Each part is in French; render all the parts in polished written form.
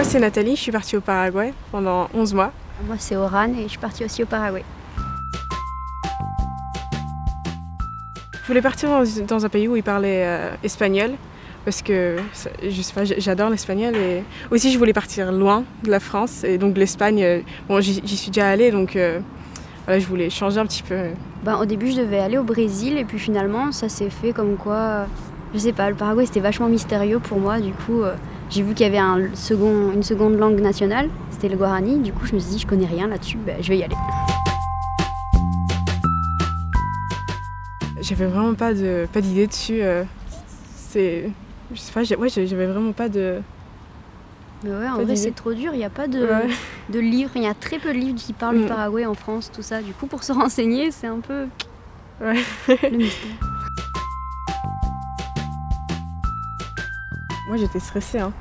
Moi c'est Nathalie, je suis partie au Paraguay pendant 11 mois. Moi c'est Oran et je suis partie aussi au Paraguay. Je voulais partir dans un pays où ils parlaient espagnol parce que je sais pas, j'adore l'espagnol et aussi je voulais partir loin de la France et donc l'Espagne, bon j'y suis déjà allée donc voilà, je voulais changer un petit peu. Au début je devais aller au Brésil et puis finalement ça s'est fait comme quoi, je sais pas, le Paraguay c'était vachement mystérieux pour moi, du coup j'ai vu qu'il y avait une seconde langue nationale, c'était le Guarani, du coup je me suis dit je connais rien là-dessus, je vais y aller. J'avais vraiment pas d'idée dessus. Je sais pas, j'avais vraiment pas de. Mais ouais, en vrai c'est trop dur, il n'y a pas de livres, il y a très peu de livres qui parlent du Paraguay en France, tout ça. Du coup pour se renseigner c'est un peu le mystère. Moi j'étais stressée hein.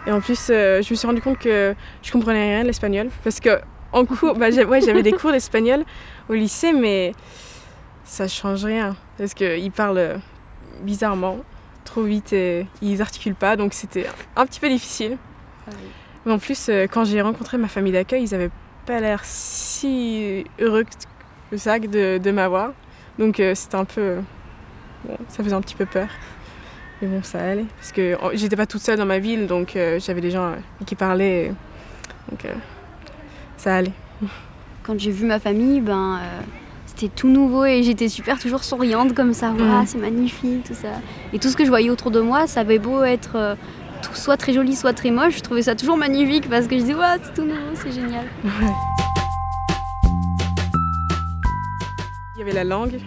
Et en plus je me suis rendu compte que je comprenais rien de l'espagnol parce que en cours, j'avais des cours d'espagnol au lycée mais ça change rien parce qu'ils parlent bizarrement, trop vite et ils articulent pas donc c'était un petit peu difficile. Ah oui. Mais en plus quand j'ai rencontré ma famille d'accueil ils avaient pas l'air si heureux que ça de m'avoir donc c'était un peu, bon, ça faisait un petit peu peur. Mais bon, ça allait, parce que j'étais pas toute seule dans ma ville, donc j'avais des gens qui parlaient, donc ça allait. Quand j'ai vu ma famille, c'était tout nouveau et j'étais toujours souriante comme ça, wow, c'est magnifique, tout ça. Et tout ce que je voyais autour de moi, ça avait beau être soit très joli, soit très moche, je trouvais ça toujours magnifique parce que je disais, wow, c'est tout nouveau, c'est génial. Ouais. Il y avait la langue.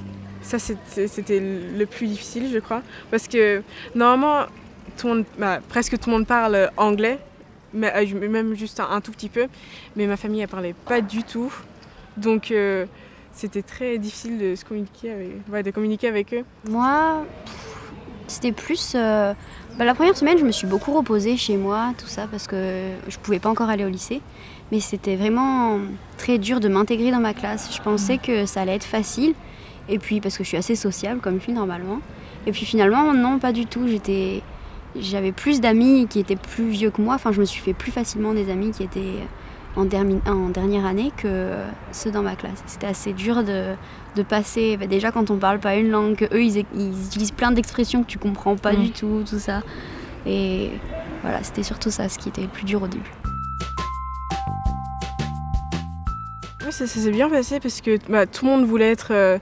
Ça, c'était le plus difficile, je crois. Parce que normalement, presque tout le monde parle anglais, même juste un tout petit peu. Mais ma famille, elle parlait pas du tout. Donc, c'était très difficile de communiquer avec eux. Moi, c'était plus... la première semaine, je me suis beaucoup reposée chez moi, tout ça, parce que je pouvais pas encore aller au lycée. Mais c'était vraiment très dur de m'intégrer dans ma classe. Je pensais que ça allait être facile. Et puis parce que je suis assez sociable comme fille normalement. Et puis finalement non, pas du tout. J'avais plus d'amis qui étaient plus vieux que moi. Enfin je me suis fait plus facilement des amis qui étaient en dernière année que ceux dans ma classe. C'était assez dur de passer, déjà quand on parle pas une langue, qu'eux ils utilisent plein d'expressions que tu comprends pas du tout, tout ça. Et voilà, c'était surtout ça ce qui était le plus dur au début. Ça s'est bien passé parce que tout le monde voulait être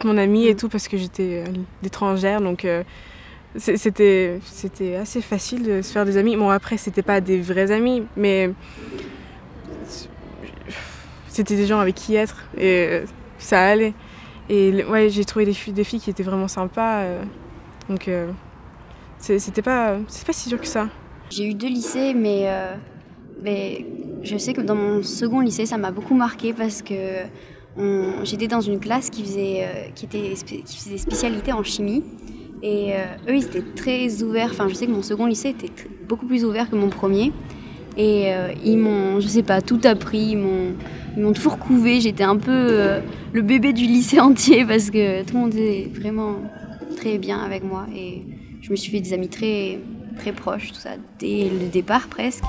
mon amie et tout parce que j'étais l'étrangère donc c'était assez facile de se faire des amis. Bon après c'était pas des vrais amis mais c'était des gens avec qui être et ça allait. Et ouais, j'ai trouvé des filles qui étaient vraiment sympas donc c'est pas si dur que ça. J'ai eu 2 lycées mais je sais que dans mon second lycée, ça m'a beaucoup marqué parce que j'étais dans une classe qui faisait spécialité en chimie. Et eux, ils étaient très ouverts. Enfin, je sais que mon second lycée était beaucoup plus ouvert que mon premier. Et ils m'ont, je sais pas, tout appris. Ils m'ont toujours couvé. J'étais un peu le bébé du lycée entier parce que tout le monde était vraiment très bien avec moi. Et je me suis fait des amis très, très proches, tout ça, dès le départ presque.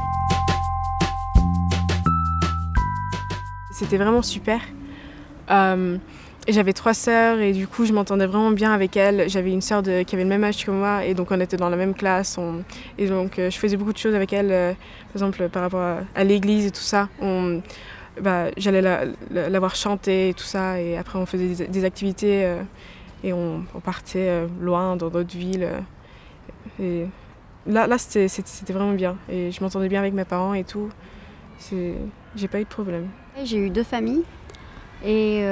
C'était vraiment super. J'avais 3 sœurs et du coup je m'entendais vraiment bien avec elles. J'avais une sœur qui avait le même âge que moi et donc on était dans la même classe. Et donc je faisais beaucoup de choses avec elle, par exemple par rapport à l'église et tout ça. J'allais la voir chanter et tout ça et après on faisait des activités et on partait loin dans d'autres villes. Et là c'était vraiment bien et je m'entendais bien avec mes parents et tout. J'ai pas eu de problème. J'ai eu 2 familles et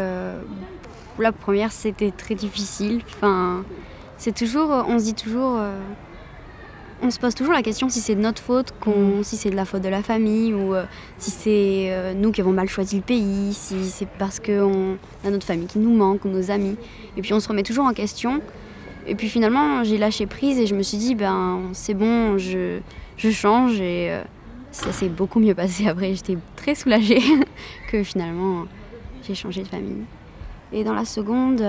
la première c'était très difficile. Enfin, on se dit toujours, on se pose toujours la question si c'est de notre faute, si c'est de la faute de la famille ou si c'est nous qui avons mal choisi le pays, si c'est parce qu'on a notre famille qui nous manque ou nos amis. Et puis on se remet toujours en question. Et puis finalement j'ai lâché prise et je me suis dit c'est bon, je change et ça s'est beaucoup mieux passé après, j'étais très soulagée que finalement j'ai changé de famille. Et dans la seconde,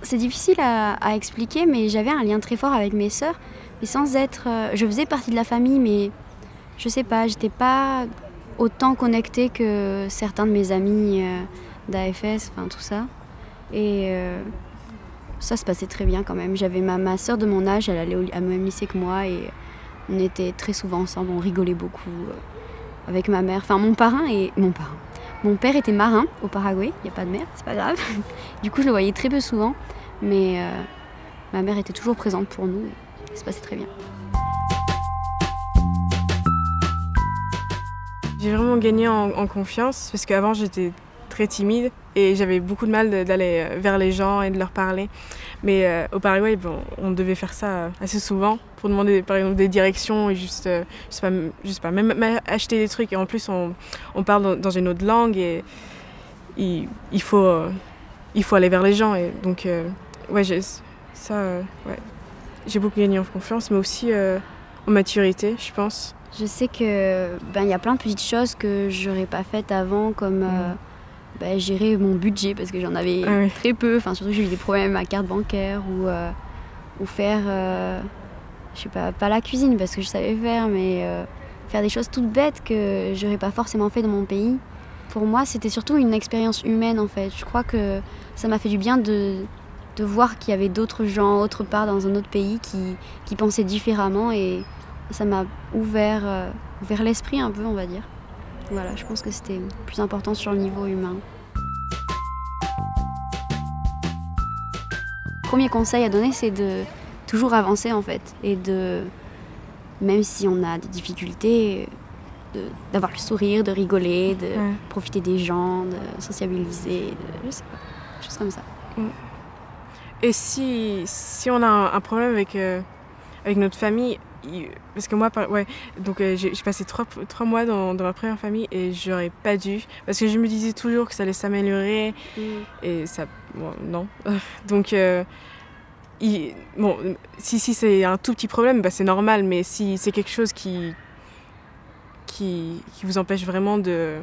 c'est difficile à expliquer, mais j'avais un lien très fort avec mes sœurs, mais sans être... je faisais partie de la famille, mais je sais pas, j'étais pas autant connectée que certains de mes amis d'AFS, enfin tout ça. Et ça se passait très bien quand même. J'avais ma sœur de mon âge, elle allait au même lycée que moi et on était très souvent ensemble, on rigolait beaucoup avec ma mère. Enfin mon père était marin au Paraguay, il n'y a pas de mer, c'est pas grave. Du coup je le voyais très peu souvent, mais ma mère était toujours présente pour nous et ça se passait très bien. J'ai vraiment gagné en confiance parce qu'avant j'étais très timide et j'avais beaucoup de mal d'aller vers les gens et de leur parler. Mais au Paraguay, bon, on devait faire ça assez souvent pour demander par exemple des directions et juste pas, même acheter des trucs. Et en plus, on parle dans une autre langue et il faut aller vers les gens. Et donc, ouais, j'ai beaucoup gagné en confiance, mais aussi en maturité, je pense. Je sais que y a plein de petites choses que j'aurais pas faites avant, comme gérer mon budget parce que j'en avais très peu. Enfin, surtout j'ai eu des problèmes avec ma carte bancaire ou faire, je sais pas la cuisine parce que je savais faire, mais faire des choses toutes bêtes que j'aurais pas forcément fait dans mon pays. Pour moi, c'était surtout une expérience humaine en fait. Je crois que ça m'a fait du bien de voir qu'il y avait d'autres gens autre part dans un autre pays qui pensaient différemment et ça m'a ouvert l'esprit un peu, on va dire. Voilà, je pense que c'était plus important sur le niveau humain. Le premier conseil à donner, c'est de toujours avancer en fait. Et même si on a des difficultés, d'avoir le sourire, de rigoler, de profiter des gens, de sociabiliser, je sais pas, des choses comme ça. Et si on a un problème avec notre famille, parce que moi, donc j'ai passé 3 mois dans ma première famille et j'aurais pas dû, parce que je me disais toujours que ça allait s'améliorer et ça, non. Donc, si c'est un tout petit problème, c'est normal, mais si c'est quelque chose qui vous empêche vraiment de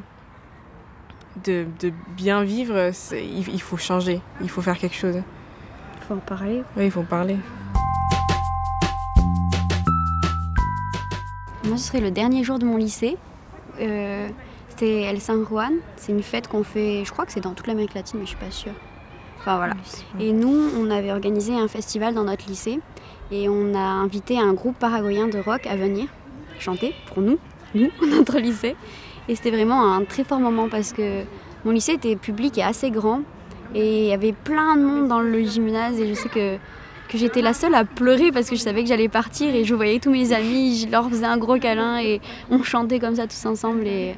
bien vivre, il faut changer, il faut faire quelque chose. Il faut en parler. Oui, il faut en parler. Moi, ce serait le dernier jour de mon lycée. C'était El San Juan. C'est une fête qu'on fait, je crois que c'est dans toute l'Amérique latine, mais je suis pas sûre. Enfin voilà. Et nous, on avait organisé un festival dans notre lycée et on a invité un groupe paraguayen de rock à venir chanter pour nous, notre lycée. Et c'était vraiment un très fort moment parce que mon lycée était public et assez grand et il y avait plein de monde dans le gymnase et je sais que j'étais la seule à pleurer parce que je savais que j'allais partir et je voyais tous mes amis, je leur faisais un gros câlin et on chantait comme ça tous ensemble et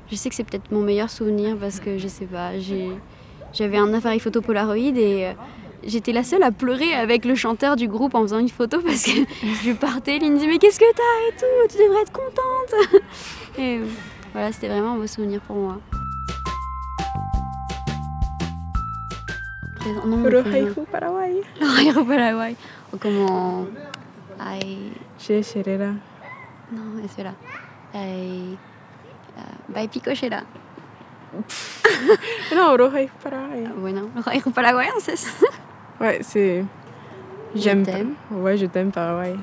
je sais que c'est peut-être mon meilleur souvenir parce que je sais pas, j'avais un appareil photo Polaroid et j'étais la seule à pleurer avec le chanteur du groupe en faisant une photo parce que je partais, il me disait mais qu'est-ce que t'as et tout, tu devrais être contente. Et voilà, c'était vraiment un beau souvenir pour moi. Roraiju Paraguay. Roraiju Paraguay. O como... Ay... Xerera. No, espera. Ay... Vai pico xera. Non, Roraiju Paraguay. Bueno, Roraiju Paraguay, c'est ça. Ouais, c'est... Je t'aime. Ouais, je t'aime Paraguay.